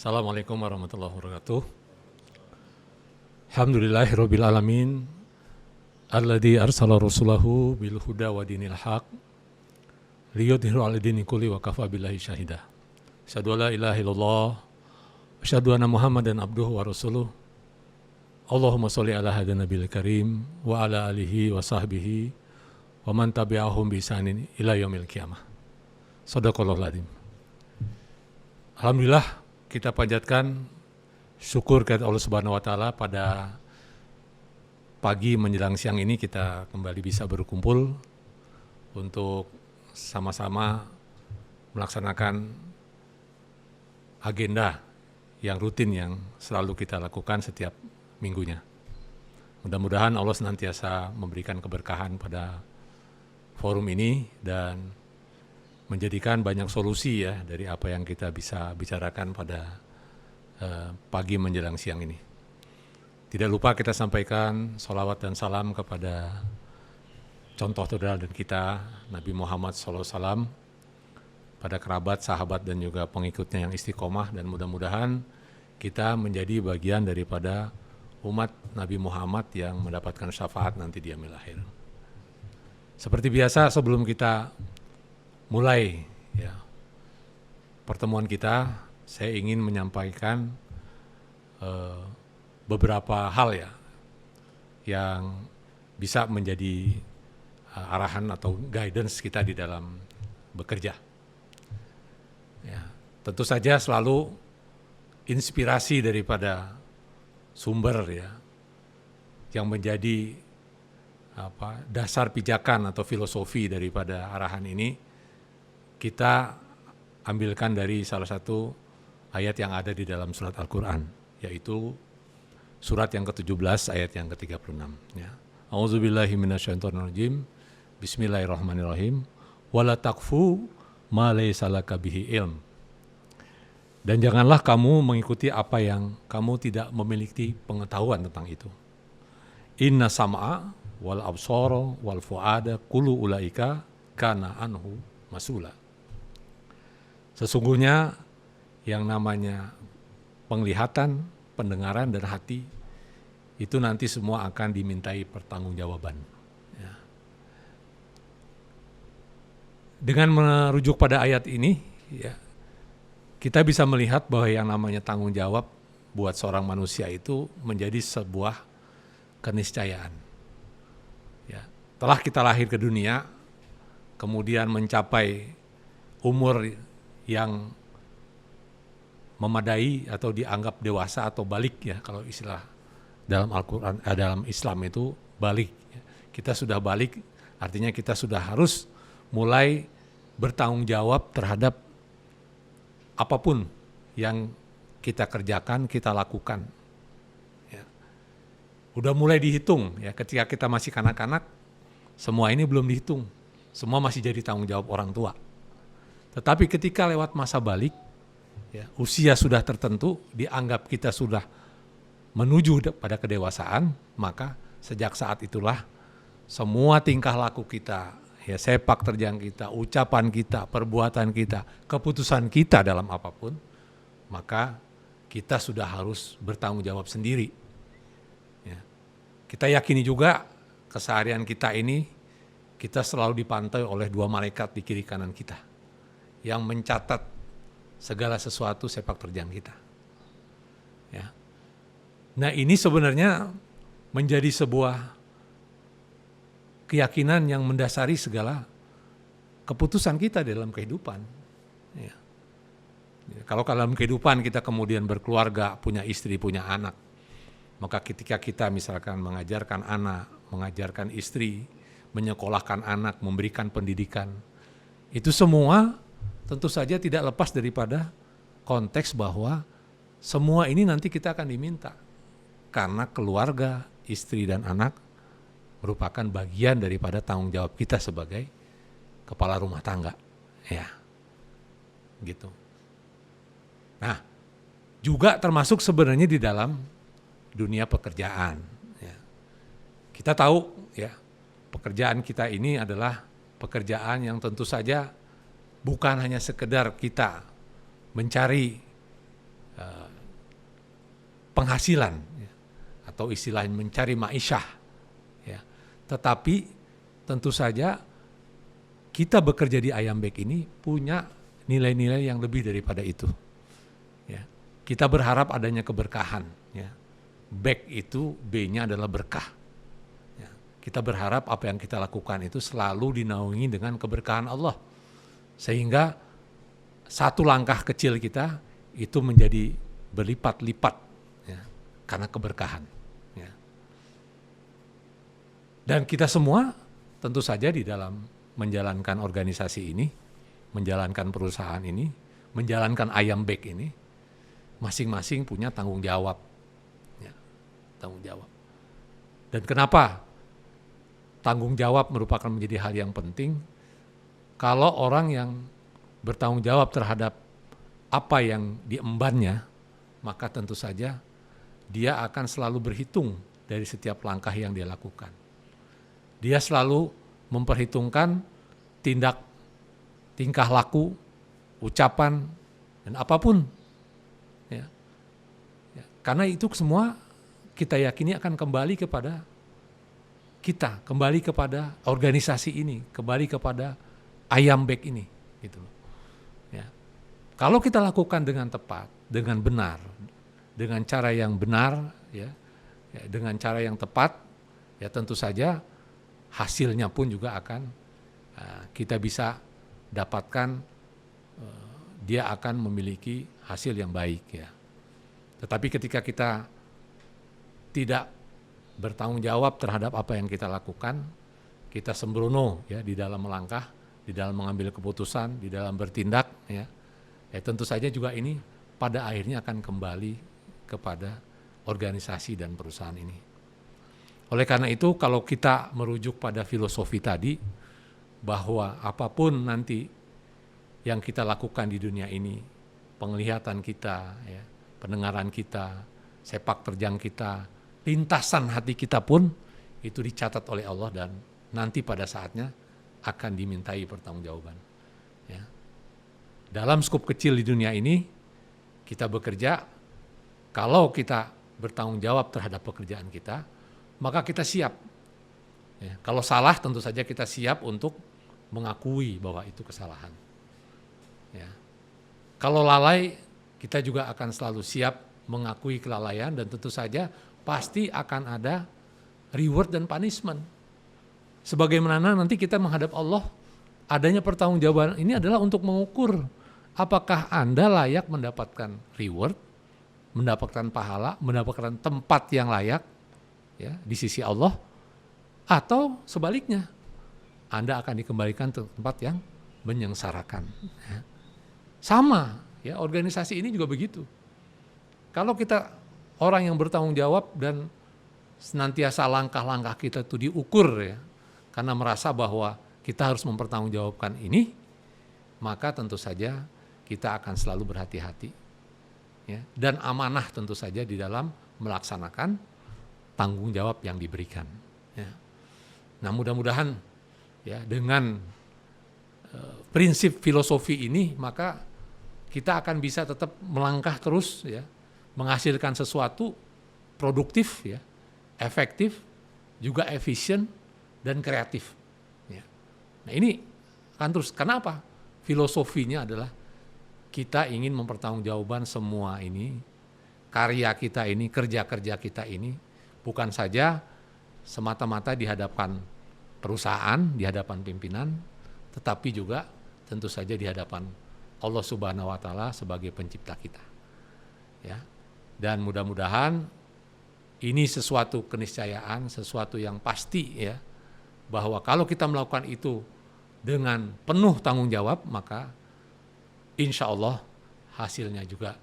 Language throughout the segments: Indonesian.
Assalamualaikum warahmatullahi wabarakatuh. Alhamdulillahirabbil alamin alladzi arsala rasulahu bil huda wa dinil haq liyudhhiru 'ala dini kulli wa kafa billahi syahida. Asyhadu alla ilaha illallah wa asyhadu anna Muhammadan abduhu wa rasuluh. Allahumma shalli ala hadin nabiyil karim wa ala alihi wa sahbihi wa man tabi'ahum bi ihsanin ila yaumil qiyamah. Shadaqallahul adzim. Alhamdulillah, kita panjatkan syukur kepada Allah Subhanahu wa taala pada pagi menjelang siang ini kita kembali bisa berkumpul untuk sama-sama melaksanakan agenda yang rutin yang selalu kita lakukan setiap minggunya. Mudah-mudahan Allah senantiasa memberikan keberkahan pada forum ini dan menjadikan banyak solusi ya dari apa yang kita bisa bicarakan pada pagi menjelang siang ini. Tidak lupa kita sampaikan sholawat dan salam kepada contoh teladan kita Nabi Muhammad SAW, pada kerabat, sahabat dan juga pengikutnya yang istiqomah, dan mudah-mudahan kita menjadi bagian daripada umat Nabi Muhammad yang mendapatkan syafaat nanti di yaumil akhir. Seperti biasa sebelum kita mulai ya pertemuan kita, saya ingin menyampaikan beberapa hal ya yang bisa menjadi arahan atau guidance kita di dalam bekerja. Ya, tentu saja selalu inspirasi daripada sumber ya yang menjadi dasar pijakan atau filosofi daripada arahan ini kita ambilkan dari salah satu ayat yang ada di dalam surat Al-Quran, yaitu surat yang ke-17 ayat yang ke-36. Ya. A'udzubillahi minasyaitonirrajim. Bismillahirrahmanirrahim. Wala taqfu ma laysa laka bihi ilm. Dan janganlah kamu mengikuti apa yang kamu tidak memiliki pengetahuan tentang itu. Inna sam'a wal absara wal fuada kullu ulaika kana anhu masula. Sesungguhnya yang namanya penglihatan, pendengaran, dan hati itu nanti semua akan dimintai pertanggungjawaban. Ya. Dengan merujuk pada ayat ini, ya, kita bisa melihat bahwa yang namanya tanggung jawab buat seorang manusia itu menjadi sebuah keniscayaan. Ya. Telah kita lahir ke dunia, kemudian mencapai umur yang memadai atau dianggap dewasa atau balik ya, kalau istilah dalam Al-Quran, dalam Islam itu balik. Kita sudah balik, artinya kita sudah harus mulai bertanggung jawab terhadap apapun yang kita kerjakan, kita lakukan. Ya. Udah mulai dihitung ya, ketika kita masih kanak-kanak, semua ini belum dihitung, semua masih jadi tanggung jawab orang tua. Tetapi ketika lewat masa balik, ya, usia sudah tertentu, dianggap kita sudah menuju pada kedewasaan, maka sejak saat itulah semua tingkah laku kita, ya, sepak terjang kita, ucapan kita, perbuatan kita, keputusan kita dalam apapun, maka kita sudah harus bertanggung jawab sendiri. Ya. Kita yakini juga keseharian kita ini, kita selalu dipantau oleh dua malaikat di kiri kanan kita, yang mencatat segala sesuatu sepak terjang kita. Ya. Nah, ini sebenarnya menjadi sebuah keyakinan yang mendasari segala keputusan kita dalam kehidupan. Ya. Kalau dalam kehidupan kita kemudian berkeluarga, punya istri, punya anak, maka ketika kita misalkan mengajarkan anak, mengajarkan istri, menyekolahkan anak, memberikan pendidikan, itu semua tentu saja tidak lepas daripada konteks bahwa semua ini nanti kita akan diminta. Karena keluarga, istri dan anak merupakan bagian daripada tanggung jawab kita sebagai kepala rumah tangga. Ya, gitu. Nah, juga termasuk sebenarnya di dalam dunia pekerjaan. Ya. Kita tahu ya, pekerjaan kita ini adalah pekerjaan yang tentu saja bukan hanya sekedar kita mencari penghasilan ya, atau istilahnya mencari ma'isyah ya. Tetapi tentu saja kita bekerja di Ayam Bek ini punya nilai-nilai yang lebih daripada itu ya. Kita berharap adanya keberkahan ya. Bek itu B-nya adalah berkah ya. Kita berharap apa yang kita lakukan itu selalu dinaungi dengan keberkahan Allah, sehingga satu langkah kecil kita itu menjadi berlipat-lipat ya, karena keberkahan ya. Dan kita semua tentu saja di dalam menjalankan organisasi ini, menjalankan perusahaan ini, menjalankan Ayam Bek ini, masing-masing punya tanggung jawab ya, tanggung jawab. Dan kenapa tanggung jawab merupakan menjadi hal yang penting? Kalau orang yang bertanggung jawab terhadap apa yang diembannya, maka tentu saja dia akan selalu berhitung dari setiap langkah yang dia lakukan. Dia selalu memperhitungkan tingkah laku, ucapan, dan apapun. Ya. Ya. Karena itu semua kita yakini akan kembali kepada kita, kembali kepada organisasi ini, kembali kepada Ayam Bek ini. Gitu. Ya. Kalau kita lakukan dengan tepat, dengan benar, dengan cara yang benar, ya, dengan cara yang tepat, ya tentu saja hasilnya pun juga akan kita bisa dapatkan, dia akan memiliki hasil yang baik ya. Tetapi ketika kita tidak bertanggung jawab terhadap apa yang kita lakukan, kita sembrono ya di dalam melangkah, di dalam mengambil keputusan, di dalam bertindak ya, tentu saja juga ini pada akhirnya akan kembali kepada organisasi dan perusahaan ini. Oleh karena itu, kalau kita merujuk pada filosofi tadi, bahwa apapun nanti yang kita lakukan di dunia ini, penglihatan kita, ya, pendengaran kita, sepak terjang kita, lintasan hati kita pun itu dicatat oleh Allah dan nanti pada saatnya akan dimintai pertanggungjawaban. Ya. Dalam skup kecil di dunia ini, kita bekerja, kalau kita bertanggung jawab terhadap pekerjaan kita, maka kita siap. Ya, kalau salah tentu saja kita siap untuk mengakui bahwa itu kesalahan. Ya. Kalau lalai, kita juga akan selalu siap mengakui kelalaian dan tentu saja pasti akan ada reward dan punishment. Sebagaimana nanti kita menghadap Allah, adanya pertanggungjawaban ini adalah untuk mengukur apakah Anda layak mendapatkan reward, mendapatkan pahala, mendapatkan tempat yang layak ya di sisi Allah, atau sebaliknya Anda akan dikembalikan ke tempat yang menyengsarakan. Ya. Sama ya, organisasi ini juga begitu. Kalau kita orang yang bertanggung jawab dan senantiasa langkah-langkah kita itu diukur ya, karena merasa bahwa kita harus mempertanggungjawabkan ini, maka tentu saja kita akan selalu berhati-hati ya, dan amanah tentu saja di dalam melaksanakan tanggung jawab yang diberikan. Ya. Nah mudah-mudahan ya dengan prinsip filosofi ini maka kita akan bisa tetap melangkah terus ya, menghasilkan sesuatu produktif ya, efektif, juga efisien dan kreatif. Ya. Nah ini akan terus. Kenapa? Filosofinya adalah kita ingin mempertanggungjawabkan semua ini, karya kita ini, kerja-kerja kita ini, bukan saja semata-mata di hadapan perusahaan, di hadapan pimpinan, tetapi juga tentu saja di hadapan Allah Subhanahu wa Ta'ala sebagai pencipta kita. Ya. Dan mudah-mudahan ini sesuatu keniscayaan, sesuatu yang pasti ya, bahwa kalau kita melakukan itu dengan penuh tanggung jawab, maka insya Allah hasilnya juga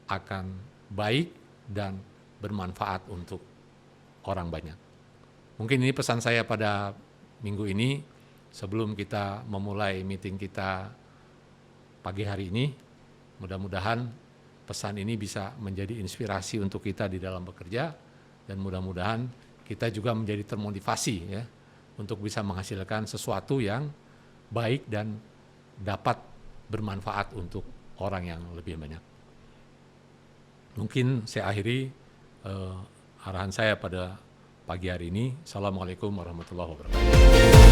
akan baik dan bermanfaat untuk orang banyak. Mungkin ini pesan saya pada minggu ini sebelum kita memulai meeting kita pagi hari ini. Mudah-mudahan pesan ini bisa menjadi inspirasi untuk kita di dalam bekerja dan mudah-mudahan kita juga menjadi termotivasi ya untuk bisa menghasilkan sesuatu yang baik dan dapat bermanfaat untuk orang yang lebih banyak. Mungkin saya akhiri arahan saya pada pagi hari ini. Assalamualaikum warahmatullahi wabarakatuh.